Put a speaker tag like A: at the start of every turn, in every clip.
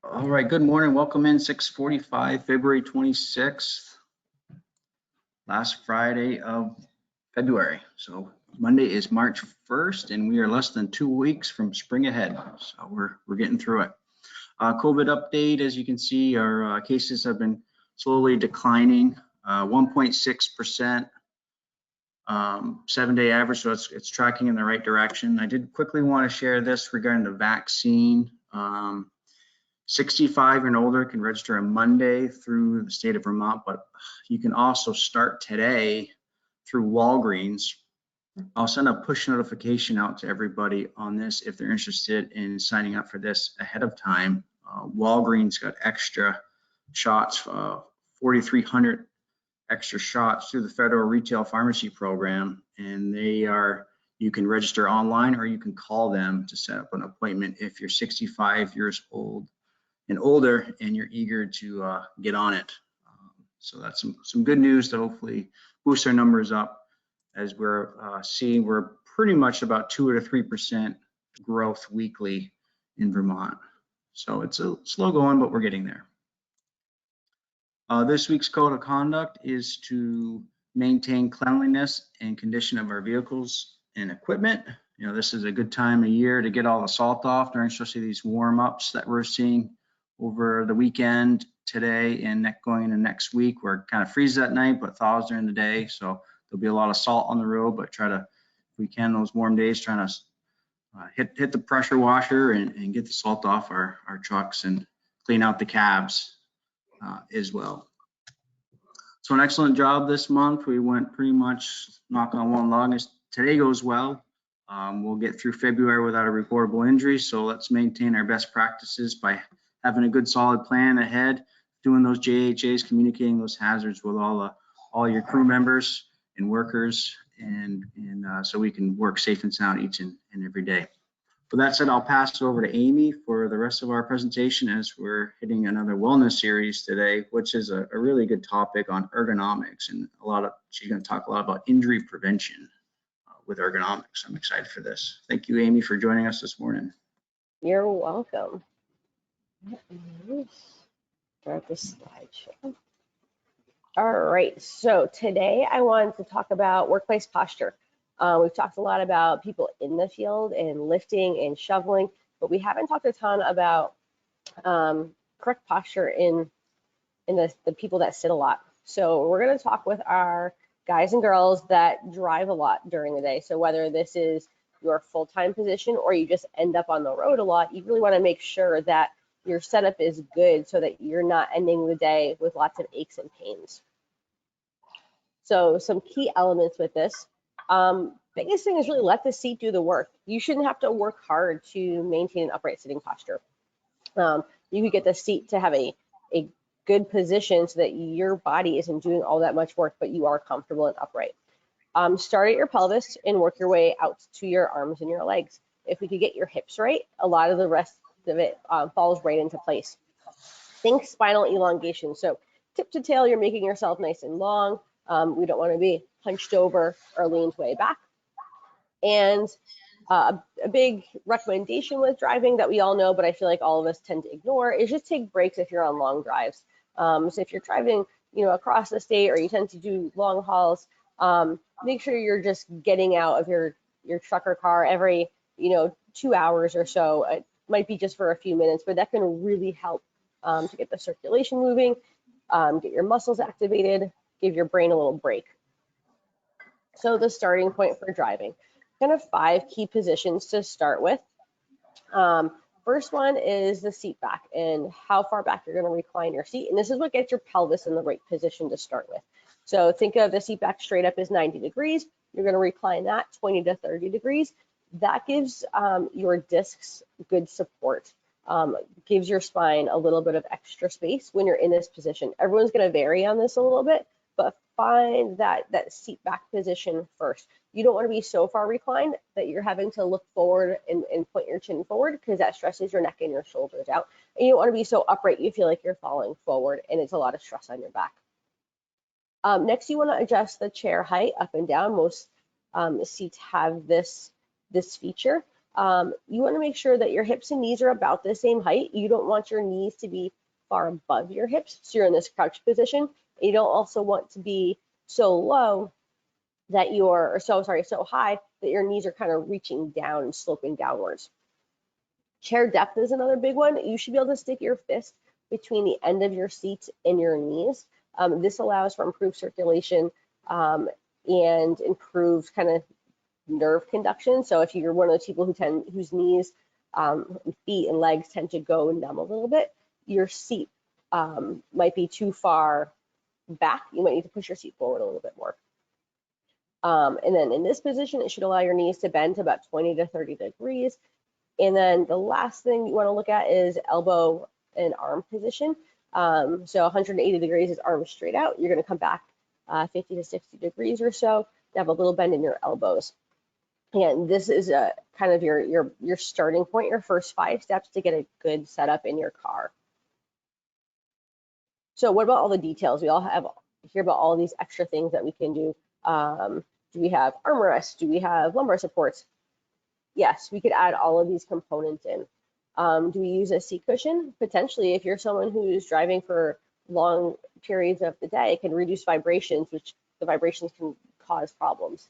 A: All right, good morning. Welcome in 6:45, February 26th, last Friday of February. So Monday is March 1st, and we are less than 2 weeks from spring ahead. So we're getting through it. COVID update, as you can see, our cases have been slowly declining, 1.6%, 7-day average, so it's tracking in the right direction. I did quickly want to share this regarding the vaccine. 65 and older can register on Monday through the state of Vermont, but you can also start today through Walgreens. I'll send a push notification out to everybody on this if they're interested in signing up for this ahead of time. Walgreens got extra shots, 4,300 extra shots through the federal retail pharmacy program, and you can register online or you can call them to set up an appointment if you're 65 years old and older and you're eager to get on it. So that's some good news to hopefully boost our numbers up, as we're seeing we're pretty much about 2 to 3% growth weekly in Vermont. So it's a slow going, but we're getting there. This week's code of conduct is to maintain cleanliness and condition of our vehicles and equipment. You know, this is a good time of year to get all the salt off during especially these warm-ups that we're seeing over the weekend, today, and going into next week, where it kind of freezes at night but thaws during the day. So there'll be a lot of salt on the road, but try to, if we can, those warm days, trying to hit the pressure washer and get the salt off our trucks and clean out the cabs as well. So an excellent job this month. We went pretty much knock on one log. Today goes well. We'll get through February without a reportable injury. So let's maintain our best practices by having a good solid plan ahead, doing those JHAs, communicating those hazards with all your crew members and workers, and so we can work safe and sound each and every day. With that said, I'll pass it over to Amy for the rest of our presentation, as we're hitting another wellness series today, which is a really good topic on ergonomics, and she's going to talk a lot about injury prevention with ergonomics. I'm excited for this. Thank you, Amy, for joining us this morning.
B: You're welcome. Start the slideshow. All right, so today I wanted to talk about workplace posture. We've talked a lot about people in the field and lifting and shoveling, but we haven't talked a ton about correct posture in the people that sit a lot. So we're going to talk with our guys and girls that drive a lot during the day. So whether this is your full-time position or you just end up on the road a lot, you really want to make sure that your setup is good so that you're not ending the day with lots of aches and pains. So some key elements with this. Biggest thing is really let the seat do the work. You shouldn't have to work hard to maintain an upright sitting posture. You could get the seat to have a good position so that your body isn't doing all that much work, but you are comfortable and upright. Start at your pelvis and work your way out to your arms and your legs. If we could get your hips right, a lot of the rest of it falls right into place. Think spinal elongation. So tip to tail, you're making yourself nice and long. We don't want to be hunched over or leaned way back. And a big recommendation with driving that we all know, but I feel like all of us tend to ignore, is just take breaks if you're on long drives. So if you're driving, across the state, or you tend to do long hauls, make sure you're just getting out of your truck or car every 2 hours or so. It might be just for a few minutes, but that can really help to get the circulation moving, get your muscles activated, give your brain a little break. So the starting point for driving, kind of 5 key positions to start with. First one is the seat back and how far back you're going to recline your seat. And this is what gets your pelvis in the right position to start with. So think of the seat back straight up as 90 degrees. You're going to recline that 20 to 30 degrees. That gives your discs good support, gives your spine a little bit of extra space when you're in this position. Everyone's going to vary on this a little bit, but find that seat back position first. You don't want to be so far reclined that you're having to look forward and point your chin forward, because that stresses your neck and your shoulders out. And you don't want to be so upright you feel like you're falling forward and it's a lot of stress on your back. Next, you want to adjust the chair height up and down. Most seats have this feature. You want to make sure that your hips and knees are about the same height. You don't want your knees to be far above your hips, so you're in this crouch position. You don't also want to be so low that you're, or so high that your knees are kind of reaching down and sloping downwards. Chair depth is another big one. You should be able to stick your fist between the end of your seat and your knees. This allows for improved circulation and improved kind of nerve conduction. So if you're one of those people whose knees, feet, and legs tend to go numb a little bit, your seat might be too far back. You might need to push your seat forward a little bit more. And then in this position, it should allow your knees to bend to about 20 to 30 degrees. And then the last thing you want to look at is elbow and arm position. So 180 degrees is arms straight out. You're going to come back 50 to 60 degrees or so. You have a little bend in your elbows. And this is a kind of your starting point, your first 5 steps to get a good setup in your car. So what about all the details? We all hear about all these extra things that we can do. Do we have armrests? Do we have lumbar supports? Yes, we could add all of these components in. Do we use a seat cushion? Potentially, if you're someone who's driving for long periods of the day, it can reduce vibrations, which the vibrations can cause problems.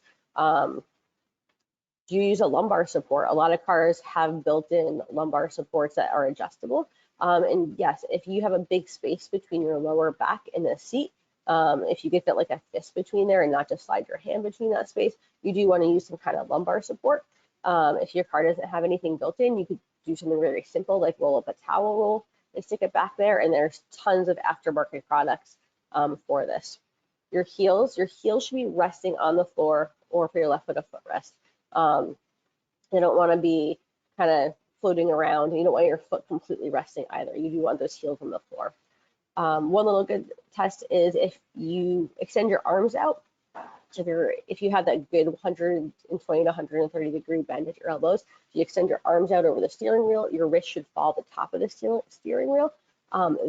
B: Do you use a lumbar support? A lot of cars have built-in lumbar supports that are adjustable. And yes, if you have a big space between your lower back and the seat, if you get that like a fist between there and not just slide your hand between that space, you do want to use some kind of lumbar support. If your car doesn't have anything built in, you could do something very simple like roll up a towel roll and stick it back there. And there's tons of aftermarket products for this. Your heels should be resting on the floor, or for your left foot, a footrest. They don't want to be kind of floating around. You don't want your foot completely resting either. You do want those heels on the floor. One little good test is if you extend your arms out. So if you have that good 120 to 130 degree bend at your elbows, if you extend your arms out over the steering wheel, your wrist should fall at the top of the steering wheel.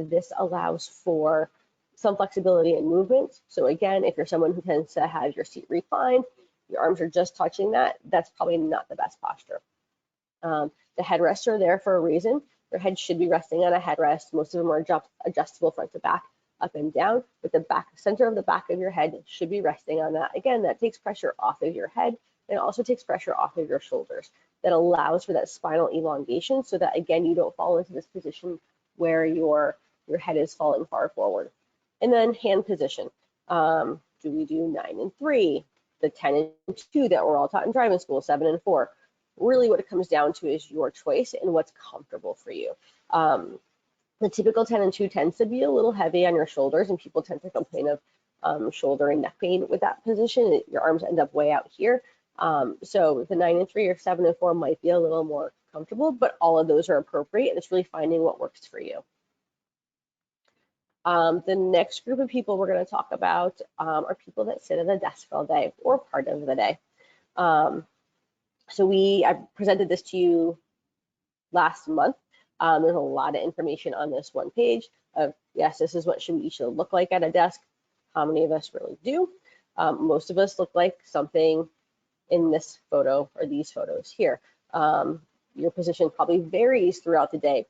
B: This allows for some flexibility and movement. So again, if you're someone who tends to have your seat reclined, your arms are just touching that, that's probably not the best posture. The headrests are there for a reason. Your head should be resting on a headrest. Most of them are adjustable front to back, up and down, but the center of the back of your head should be resting on that. Again, that takes pressure off of your head, and it also takes pressure off of your shoulders. That allows for that spinal elongation so that, again, you don't fall into this position where your head is falling far forward. And then hand position. Do we do 9 and 3, the 10 and 2 that we're all taught in driving school, 7 and 4? Really what it comes down to is your choice and what's comfortable for you. The typical 10 and 2 tends to be a little heavy on your shoulders, and people tend to complain of shoulder and neck pain with that position. Your arms end up way out here. So the 9 and 3 or 7 and 4 might be a little more comfortable, but all of those are appropriate, and it's really finding what works for you. The next group of people we're going to talk about are people that sit at a desk all day or part of the day. So I presented this to you last month. There's a lot of information on this one page of, yes, this is what we should look like at a desk. How many of us really do? Most of us look like something in this photo or these photos here. Your position probably varies throughout the day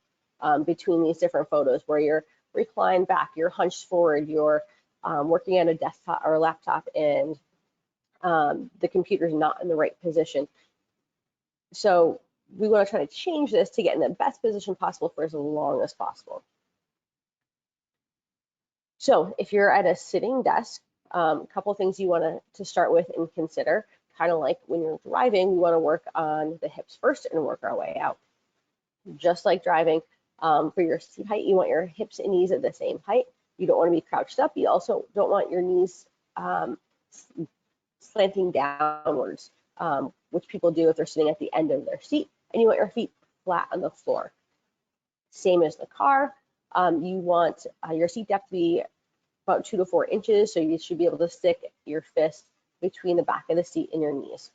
B: between these different photos where you're reclined back, you're hunched forward, you're working at a desktop or a laptop, and the computer's not in the right position. So we want to try to change this to get in the best position possible for as long as possible. So if you're at a sitting desk, a couple things you want to start with and consider, kind of like when you're driving, we want to work on the hips first and work our way out. Just like driving, for your seat height, you want your hips and knees at the same height. You don't want to be crouched up. You also don't want your knees slanting downwards, which people do if they're sitting at the end of their seat, and you want your feet flat on the floor. Same as the car, you want your seat depth to be about 2 to 4 inches, so you should be able to stick your fist between the back of the seat and your knees.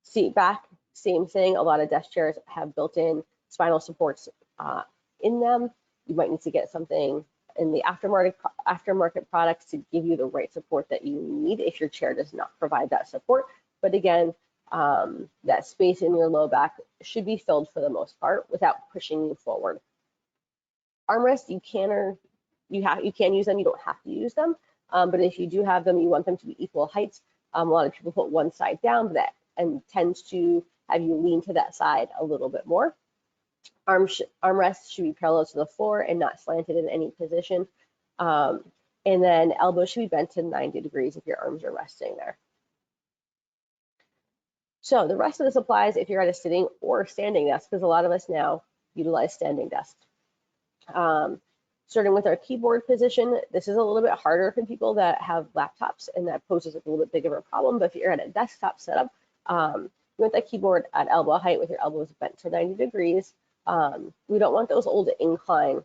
B: Seat back, same thing. A lot of desk chairs have built-in spinal supports in them. You might need to get something in the aftermarket products to give you the right support that you need if your chair does not provide that support. But again, that space in your low back should be filled for the most part without pushing you forward. Armrests, you can use them, you don't have to use them, but if you do have them, you want them to be equal heights. A lot of people put one side down, but that tends to have you lean to that side a little bit more. Armrests should be parallel to the floor and not slanted in any position. And then elbows should be bent to 90 degrees if your arms are resting there. So the rest of this applies if you're at a sitting or standing desk, because a lot of us now utilize standing desks. Starting with our keyboard position, this is a little bit harder for people that have laptops, and that poses a little bit bigger of a problem. But if you're at a desktop setup, you want that keyboard at elbow height with your elbows bent to 90 degrees. We don't want those old incline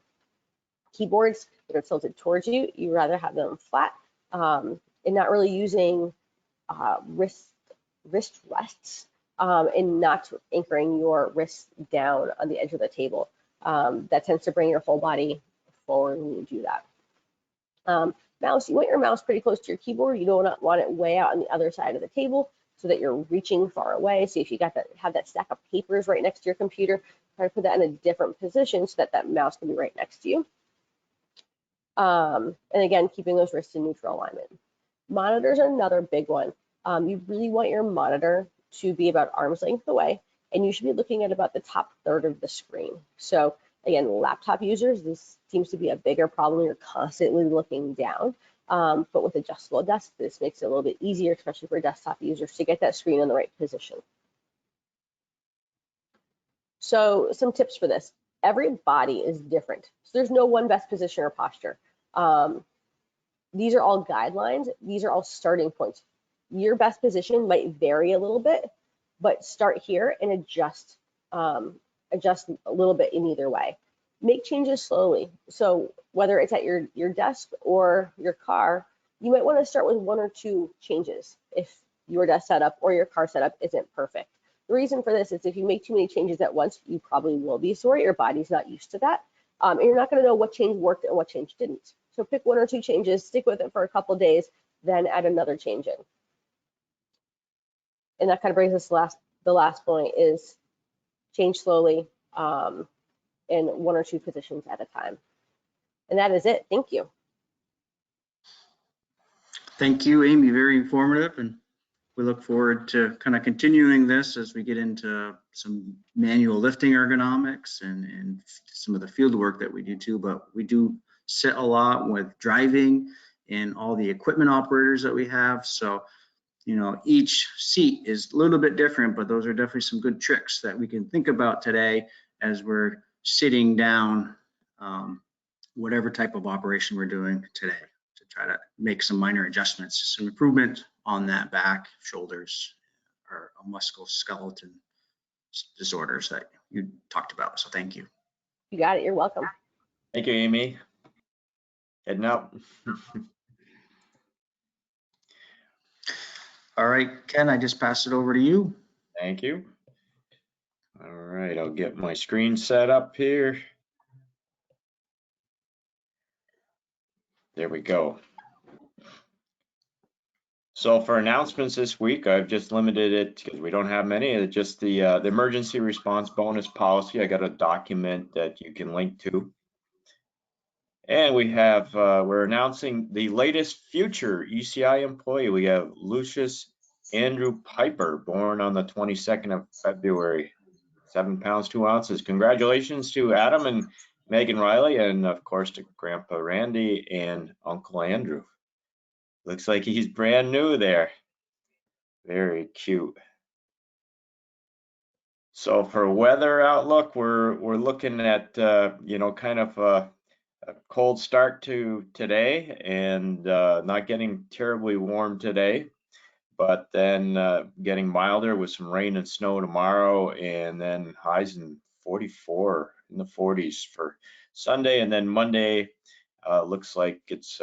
B: keyboards that are tilted towards you. You rather have them flat and not really using wrist rests and not anchoring your wrists down on the edge of the table. That tends to bring your whole body forward when you do that. Mouse, you want your mouse pretty close to your keyboard. You don't want it way out on the other side of the table so that you're reaching far away. So if you have that stack of papers right next to your computer, try to put that in a different position so that that mouse can be right next to you. And again, keeping those wrists in neutral alignment. Monitors are another big one. You really want your monitor to be about arm's length away, and you should be looking at about the top third of the screen. So again, laptop users, this seems to be a bigger problem. You're constantly looking down, but with adjustable desks, this makes it a little bit easier, especially for desktop users, to get that screen in the right position. So some tips for this. Every body is different. So there's no one best position or posture. These are all guidelines. These are all starting points. Your best position might vary a little bit, but start here and adjust a little bit in either way. Make changes slowly. So whether it's at your desk or your car, you might want to start with 1 or 2 changes if your desk setup or your car setup isn't perfect. The reason for this is if you make too many changes at once, you probably will be sore. Your body's not used to that. And you're not going to know what change worked and what change didn't. So pick 1 or 2 changes, stick with it for a couple days, then add another change in. And that kind of brings us to the last point is change slowly in 1 or 2 positions at a time. And that is it. Thank you.
A: Thank you, Amy. Very informative, and we look forward to kind of continuing this as we get into some manual lifting ergonomics and some of the field work that we do too. But we do sit a lot with driving and all the equipment operators that we have. So, you know, each seat is a little bit different, but those are definitely some good tricks that we can think about today as we're sitting down, whatever type of operation we're doing today, to try to make some minor adjustments, some improvement on that back, shoulders, or musculoskeletal disorders that you talked about. So thank you.
B: You got it. You're welcome.
C: Thank you, Amy. Heading up.
A: All right, Ken, I just passed it over to you.
C: Thank you. All right, I'll get my screen set up here. There we go. So for announcements this week, I've just limited it because we don't have many. It's just the emergency response bonus policy. I got a document that you can link to. And we have, we're announcing the latest future ECI employee. We have Lucius Andrew Piper, born on the 22nd of February, 7 pounds, 2 ounces. Congratulations to Adam and Megan Riley, and of course to Grandpa Randy and Uncle Andrew. Looks like he's brand new there. Very cute. So for weather outlook, we're looking at, you know, kind of a cold start to today, and not getting terribly warm today, but then getting milder with some rain and snow tomorrow, and then highs in 44 in the 40s for Sunday, and then Monday looks like it's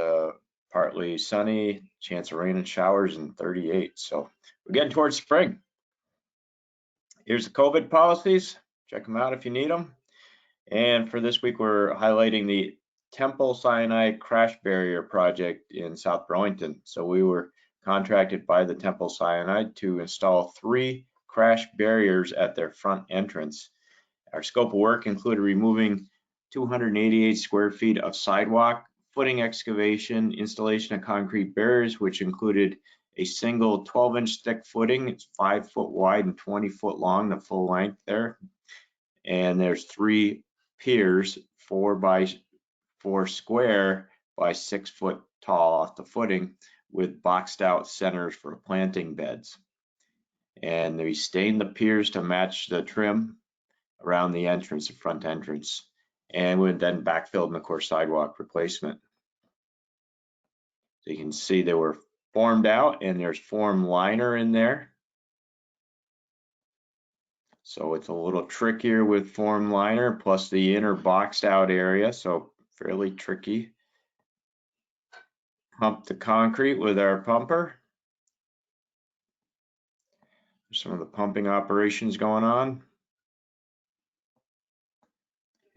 C: partly sunny, chance of rain and showers, and 38. So we're getting towards spring. Here's the COVID policies. Check them out if you need them. And for this week, we're highlighting the Temple Sinai Crash Barrier Project in South Burlington. So we were contracted by the Temple Sinai to install 3 crash barriers at their front entrance. Our scope of work included removing 288 square feet of sidewalk, footing excavation, installation of concrete barriers, which included a single 12-inch thick footing. It's 5 foot wide and 20 foot long, the full length there. And there's 3 piers, 4 by 4 square by 6 foot tall off the footing, with boxed out centers for planting beds. And we stained the piers to match the trim around the entrance, the front entrance, and we then backfilled in the core sidewalk replacement. So you can see they were formed out, and there's form liner in there. So it's a little trickier with form liner plus the inner boxed out area, so fairly tricky. Pump the concrete with our pumper. Some of the pumping operations going on.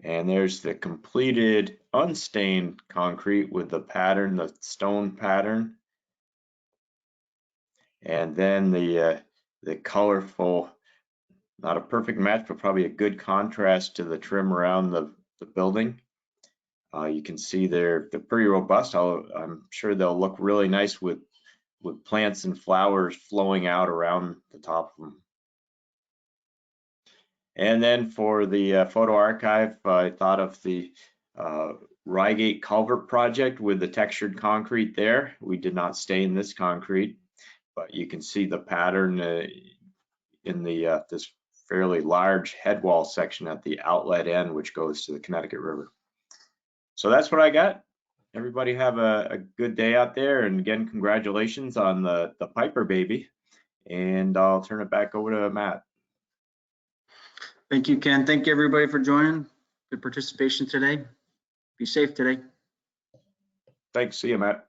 C: And there's the completed unstained concrete with the pattern, the stone pattern. And then the colorful, not a perfect match, but probably a good contrast to the trim around the building. You can see they're pretty robust. I'm sure they'll look really nice with plants and flowers flowing out around the top of them. And then for the photo archive, I thought of the Rygate Culvert project with the textured concrete there. We did not stain this concrete, but you can see the pattern in the this fairly large head wall section at the outlet end, which goes to the Connecticut River. So that's what I got. Everybody have a good day out there, and again, congratulations on the Piper baby. And I'll turn it back over to Matt.
A: Thank you, Ken. Thank you, everybody, for joining. Good participation today. Be safe today.
C: Thanks. See you, Matt.